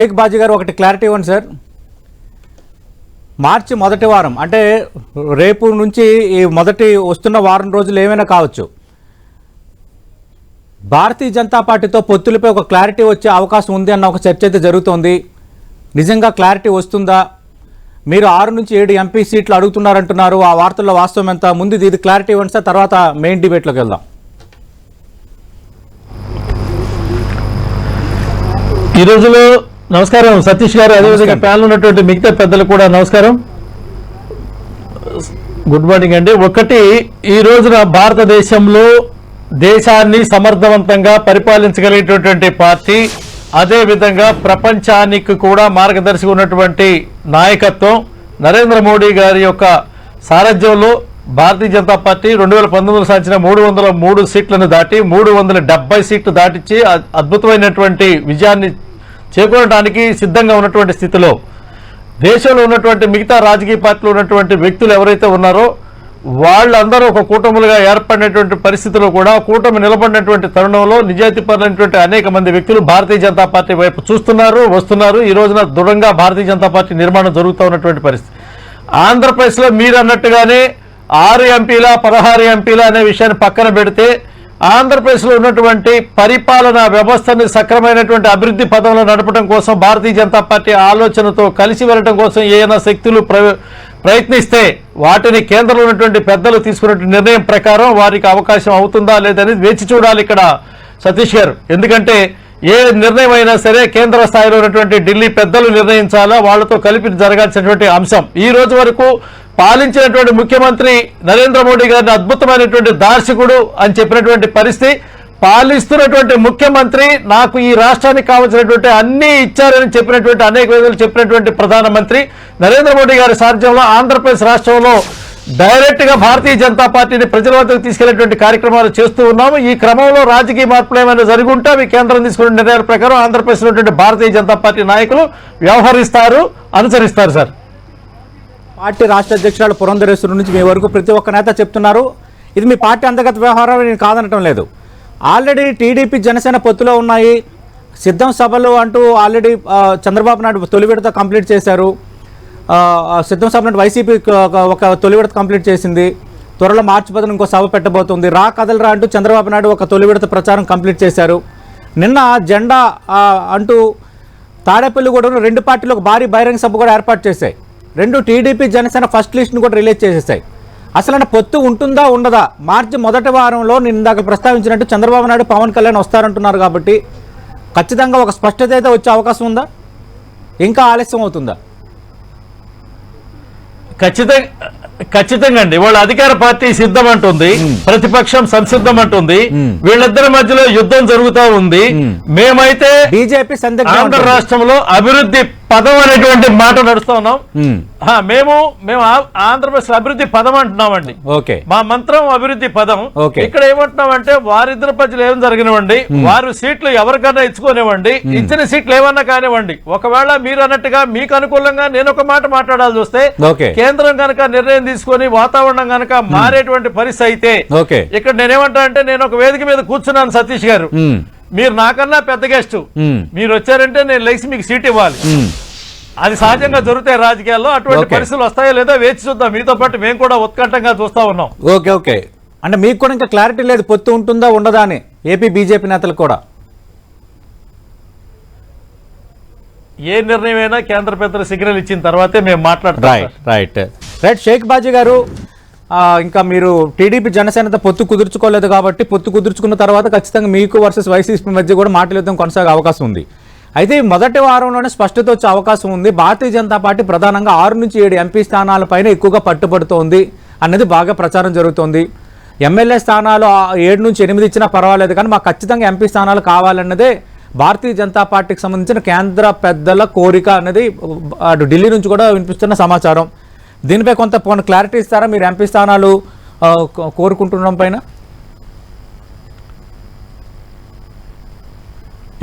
షేక్ బాజీ గారు ఒకటి క్లారిటీ ఇవ్వండి సార్. మార్చి మొదటి వారం అంటే రేపు నుంచి ఈ మొదటి వస్తున్న వారం రోజులు ఏమైనా కావచ్చు, భారతీయ జనతా పార్టీతో పొత్తులపై ఒక క్లారిటీ వచ్చే అవకాశం ఉంది అన్న ఒక చర్చ అయితే జరుగుతోంది. నిజంగా క్లారిటీ వస్తుందా? మీరు 6 నుంచి 7 ఎంపీ సీట్లు అడుగుతున్నారంటున్నారు. ఆ వార్తల్లో వాస్తవం ఎంత? ముందు ఇది క్లారిటీ ఇవ్వండి సార్, తర్వాత మెయిన్ డిబేట్లోకి వెళ్దాం. ఈ రోజులో నమస్కారం సతీష్ గారు, అదేవిధంగా ప్యానల్ ఉన్నటువంటి మిగతా పెద్దలు కూడా నమస్కారం, గుడ్ మార్నింగ్ అండి. ఒకటి, ఈ రోజున భారతదేశంలో దేశాన్ని సమర్థవంతంగా పరిపాలించగలిగేటటువంటి పార్టీ, అదేవిధంగా ప్రపంచానికి కూడా మార్గదర్శి ఉన్నటువంటి నాయకత్వం నరేంద్ర మోడీ గారి యొక్క సారథ్యంలో భారతీయ జనతా పార్టీ 2019 సాధించిన 303 సీట్లను దాటి 370 సీట్లు దాటించి అద్భుతమైనటువంటి విజయాన్ని చేకూరడానికి సిద్ధంగా ఉన్నటువంటి స్థితిలో దేశంలో ఉన్నటువంటి మిగతా రాజకీయ పార్టీలు ఉన్నటువంటి వ్యక్తులు ఎవరైతే ఉన్నారో వాళ్ళందరూ ఒక కూటములుగా ఏర్పడినటువంటి పరిస్థితిలో కూడా కూటమి నిలబడినటువంటి తరుణంలో నిజాయితీపరులైనటువంటి అనేక మంది వ్యక్తులు భారతీయ జనతా పార్టీ వైపు చూస్తున్నారు, వస్తున్నారు. ఈ రోజున దృఢంగా భారతీయ జనతా పార్టీ నిర్మాణం జరుగుతూ ఉన్నటువంటి పరిస్థితి. ఆంధ్రప్రదేశ్లో మీరు అన్నట్టుగానే 6 ఎంపీల 16 ఎంపీల అనే విషయాన్ని పక్కన పెడితే ఆంధ్రప్రదేశ్లో ఉన్నటువంటి పరిపాలనా వ్యవస్థని సక్రమైనటువంటి అభివృద్ధి పదంలో నడపడం కోసం భారతీయ జనతా పార్టీ ఆలోచనతో కలిసి వెళ్ళడం కోసం ఏమైనా శక్తులు ప్రయత్నిస్తే వాటిని కేంద్రంలో ఉన్నటువంటి పెద్దలు తీసుకున్నటువంటి నిర్ణయం ప్రకారం వారికి అవకాశం అవుతుందా లేదనేది వేచి చూడాలి ఇక్కడ సతీష్ గారు. ఎందుకంటే ఏ నిర్ణయం అయినా సరే కేంద్ర స్థాయిలో ఉన్నటువంటి ఢిల్లీ పెద్దలు నిర్ణయించాలా, వాళ్లతో కలిపి జరగాల్సినటువంటి అంశం. ఈ రోజు వరకు పాలించినటువంటి ముఖ్యమంత్రి నరేంద్ర మోడీ గారిని అద్భుతమైనటువంటి దార్శకుడు అని చెప్పినటువంటి పరిస్థితి, పాలిస్తున్నటువంటి ముఖ్యమంత్రి నాకు ఈ రాష్ట్రానికి కావాల్సినటువంటి అన్ని ఇచ్చారని చెప్పినటువంటి అనేక విధాలు చెప్పినటువంటి ప్రధానమంత్రి నరేంద్ర మోడీ గారి సారథ్యంలో ఆంధ్రప్రదేశ్ రాష్ట్రంలో డైరెక్ట్ గా భారతీయ జనతా పార్టీని ప్రజల వద్దకు తీసుకెళ్లేటువంటి కార్యక్రమాలు చేస్తూ ఉన్నాము. ఈ క్రమంలో రాజకీయ మార్పులు ఏమైనా జరుగుంటే అవి కేంద్రం తీసుకున్న నిర్ణయాల ప్రకారం ఆంధ్రప్రదేశ్ లో భారతీయ జనతా పార్టీ నాయకులు వ్యవహరిస్తారు, అనుసరిస్తారు. సార్, పార్టీ రాష్ట్ర అధ్యక్షురాలు పురంధరేశ్వరి నుంచి మీ వరకు ప్రతి ఒక్క నేత చెప్తున్నారు ఇది మీ పార్టీ అంతర్గత వ్యవహారం, నేను కాదనటం లేదు. ఆల్రెడీ టీడీపీ జనసేన పొత్తులో ఉన్నాయి, సిద్ధం సభలు అంటూ ఆల్రెడీ చంద్రబాబు నాయుడు తొలి విడత కంప్లీట్ చేశారు. సిద్ధం సభ నాటి వైసీపీ ఒక తొలి విడత కంప్లీట్ చేసింది. త్వరలో మార్చి 10 ఇంకో సభ పెట్టబోతుంది. రా కదలరా అంటూ చంద్రబాబు నాయుడు ఒక తొలి విడత ప్రచారం కంప్లీట్ చేశారు. నిన్న జెండా అంటూ తాడేపల్లిగూడెంలో 2 పార్టీలు ఒక భారీ బహిరంగ సభ కూడా ఏర్పాటు చేశాయి. 2 టీడీపీ జనసేన ఫస్ట్ లిస్ట్ని కూడా రిలీజ్ చేసేసాయి. అసలు పొత్తు ఉంటుందా ఉండదా? మార్చి మొదటి వారంలో నేను ఇందాక ప్రస్తావించినట్టు చంద్రబాబు నాయుడు పవన్ కళ్యాణ్ వస్తారంటున్నారు కాబట్టి ఖచ్చితంగా ఒక స్పష్టత అయితే వచ్చే అవకాశం ఉందా, ఇంకా ఆలస్యం అవుతుందా? ఖచ్చితంగా అండి. వాళ్ళ అధికార పార్టీ సిద్ధం అంటుంది, ప్రతిపక్షం సంసిద్ధం అంటుంది, వీళ్ళిద్దరి మధ్యలో యుద్ధం జరుగుతూ ఉంది. మేమైతే బీజేపీ ఆంధ్ర రాష్ట్రంలో అభివృద్ధి పదం అనేటువంటి మాట నడుస్తూ ఉన్నాం. మేము ఆంధ్రప్రదేశ్ అభివృద్ధి పదం అంటున్నామండి. మా మంత్రం అభివృద్ధి పదం. ఇక్కడ ఏమంటున్నామంటే వారిద్దరి మధ్యలో ఏం జరిగినవ్వండి, వారు సీట్లు ఎవరికైనా ఇచ్చుకోనివ్వండి, ఇచ్చిన సీట్లు ఏమన్నా కానివ్వండి, ఒకవేళ మీరు అన్నట్టుగా మీకు అనుకూలంగా నేను ఒక మాట మాట్లాడాల్సి వస్తే కేంద్రం కనుక నిర్ణయం తీసుకొని వాతావరణం కనుక మారేటువంటి పరిస్థితి అయితే ఇక్కడ నేనేమంటా అంటే నేను ఒక వేదిక మీద కూర్చున్నాను సతీష్ గారు, మీరు నాకన్నా పెద్ద గెస్ట్, మీరు వచ్చారంటే నేను లేచి మీకు సీట్ ఇవ్వాలి. అది సహజంగా జరుగుతాయి రాజకీయాల్లో. అటువంటి పరిస్థితులు వస్తాయో లేదో వేచి చూద్దాం. మీతో పాటు మేము కూడా ఉత్కంఠంగా చూస్తా ఉన్నాం. ఓకే అంటే మీకు కూడా ఇంకా క్లారిటీ లేదు పొత్తు ఉంటుందా ఉండదా అని ఏపీ బీజేపీ నేతలు కూడా? ఏ నిర్ణయమైనా కేంద్ర పెద్దలు సిగ్నల్ ఇచ్చిన తర్వాతే మేము మాట్లాడతాం. రైట్ షేక్ బాజీ గారు, ఇంకా మీరు టీడీపీ జనసేనతో పొత్తు కుదుర్చుకోలేదు కాబట్టి పొత్తు కుదుర్చుకున్న తర్వాత ఖచ్చితంగా మీకు వర్సెస్ వైసీపీ మధ్య కూడా మాటల యుద్ధం కొనసాగే అవకాశం ఉంది. అయితే మొదటి వారంలోనే స్పష్టత వచ్చే అవకాశం ఉంది. భారతీయ జనతా పార్టీ ప్రధానంగా 6 నుంచి 7 ఎంపీ స్థానాలపైన ఎక్కువగా పట్టుబడుతోంది అనేది బాగా ప్రచారం జరుగుతోంది. ఎమ్మెల్యే స్థానాలు 7 నుంచి 8 ఇచ్చినా పర్వాలేదు, కానీ మాకు ఖచ్చితంగా ఎంపీ స్థానాలు కావాలన్నదే భారతీయ జనతా పార్టీకి సంబంధించిన కేంద్ర పెద్దల కోరిక అనేది అటు ఢిల్లీ నుంచి కూడా వినిపిస్తున్న సమాచారం. దీనిపై కొంత క్లారిటీ ఇస్తారా మీరు ఎంపీ స్థానాలు కోరుకుంటున్న పైన?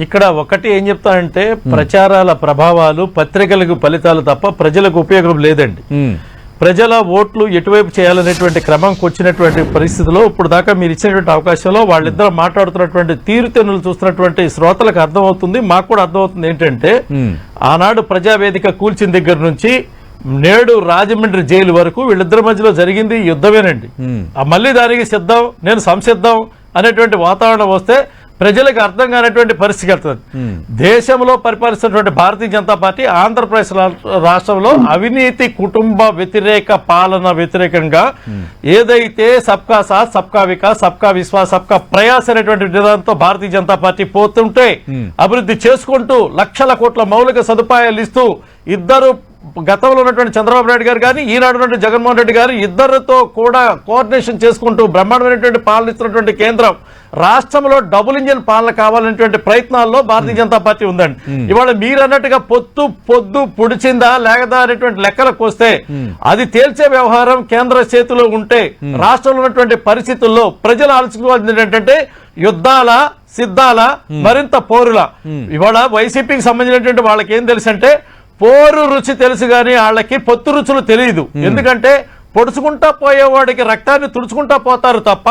ఇక్కడ ఒకటి ఏం చెప్తానంటే ప్రచారాల ప్రభావాలు, పత్రికలకు ఫలితాలు తప్ప ప్రజలకు ఉపయోగం లేదండి. ప్రజల ఓట్లు ఎటువైపు చేయాలనేటువంటి క్రమంకి వచ్చినటువంటి పరిస్థితిలో ఇప్పుడు దాకా మీరు ఇచ్చినటువంటి అవకాశంలో వాళ్ళిద్దరు మాట్లాడుతున్నటువంటి తీరుతెన్నులు చూస్తున్నటువంటి శ్రోతలకు అర్థమవుతుంది, మాకు కూడా అర్థమవుతుంది ఏంటంటే ఆనాడు ప్రజావేదిక కూల్చిన దగ్గర నుంచి నేడు రాజమండ్రి జైలు వరకు వీళ్ళిద్దరి మధ్యలో జరిగింది యుద్ధమేనండి. మళ్ళీ దానికి సిద్ధం, నేను సంసిద్ధం అనేటువంటి వాతావరణం వస్తే ప్రజలకు అర్థం కానటువంటి పరిస్థితి వస్తుంది. దేశంలో పరిపాలిస్తున్నటువంటి భారతీయ జనతా పార్టీ ఆంధ్రప్రదేశ్ రాష్ట్రంలో అవినీతి కుటుంబ వ్యతిరేక పాలన వ్యతిరేకంగా ఏదైతే సబ్కా సాత్ సబ్కా వికాస్ సబ్కా విశ్వాస్ సబ్కా ప్రయాస్ అనేటువంటి విధానంతో భారతీయ జనతా పార్టీ పోతుంటే అభివృద్ధి చేసుకుంటూ లక్షల కోట్ల మౌలిక సదుపాయాలు ఇస్తూ ఇద్దరు గతంలో ఉన్నటువంటి చంద్రబాబు నాయుడు గారు కానీ ఈనాడు ఉన్నటువంటి జగన్మోహన్ రెడ్డి గారు ఇద్దరితో కూడా కోఆర్డినేషన్ చేసుకుంటూ బ్రహ్మాండమైనటువంటి పాలన ఇస్తున్నటువంటి కేంద్రం రాష్ట్రంలో డబుల్ ఇంజిన్ పాలన కావాలనేటువంటి ప్రయత్నాల్లో భారతీయ జనతా పార్టీ ఉందండి. ఇవాళ మీరు అన్నట్టుగా పొద్దు పుడిచిందా లేకదా అనేటువంటి లెక్కలకు వస్తే అది తేల్చే వ్యవహారం కేంద్ర చేతిలో ఉంటే రాష్ట్రంలో ఉన్నటువంటి పరిస్థితుల్లో ప్రజలు ఆలోచించాల్సింది ఏంటంటే యుద్ధాల సిద్ధాల మరింత పోరుల. ఇవాళ వైసీపీకి సంబంధించినటువంటి వాళ్ళకి ఏం తెలుసు అంటే పోరు రుచి తెలుసు కానీ వాళ్ళకి పొత్తు రుచులు తెలియదు. ఎందుకంటే పొడుచుకుంటా పోయేవాడికి రక్తాన్ని తుడుచుకుంటా పోతారు తప్ప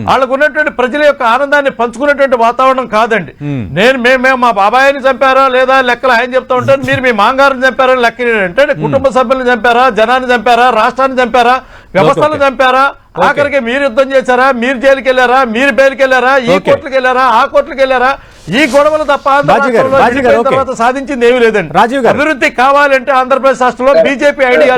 వాళ్ళకు ఉన్నటువంటి ప్రజల యొక్క ఆనందాన్ని పంచుకునేటువంటి వాతావరణం కాదండి. మేము మా బాబాయిని చంపారా లేదా లెక్కలు ఆయన చెప్తా ఉంటారు, మీరు మీ మాంగారిని చంపారా లెక్క అంటే కుటుంబ సభ్యులను చంపారా, జనాన్ని చంపారా, రాష్ట్రాన్ని చంపారా, వ్యవస్థలను చంపారా, ఆఖరికి మీరు యుద్ధం చేశారా, మీరు జైలుకి వెళ్ళారా, మీరు బెయిల్కి వెళ్ళారా, ఈ కోర్టులకు వెళ్ళారా, ఆ కోర్టులకు వెళ్ళారా, ఈ గొడవలు తప్ప తర్వాత సాధించింది ఏమీ లేదండి. రాజీవ్ గారు, అభివృద్ధి కావాలంటే ఆంధ్రప్రదేశ్ రాష్ట్రంలో బీజేపీ ఐడియా